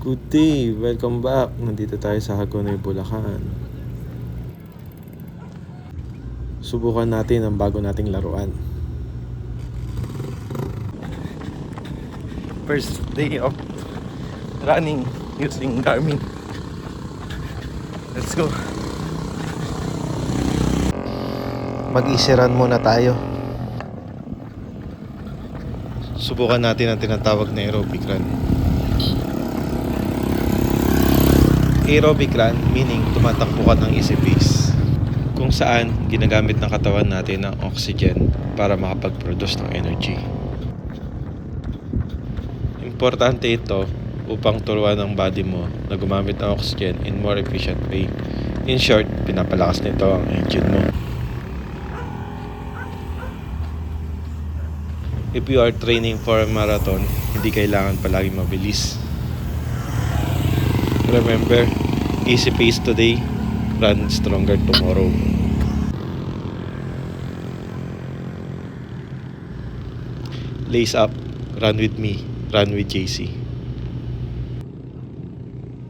Good day! Welcome back! Nandito tayo sa Hagonoy, Bulacan. Subukan natin ang bago nating laruan. First day of running using Garmin. Let's go. Mag-easy run muna tayo. Subukan natin ang tinatawag na aerobic run. Aerobic run meaning tumatakbo ka ng easy pace, kung saan ginagamit ng katawan natin ang oxygen para makapag-produce ng energy. Importante ito upang turuan ang body mo na gumamit ng oxygen in more efficient way. In short, pinapalakas nito ang engine mo. If you are training for a marathon, hindi kailangan palaging mabilis. Remember, easy pace today, run stronger tomorrow. Lace up, run with me, run with JC.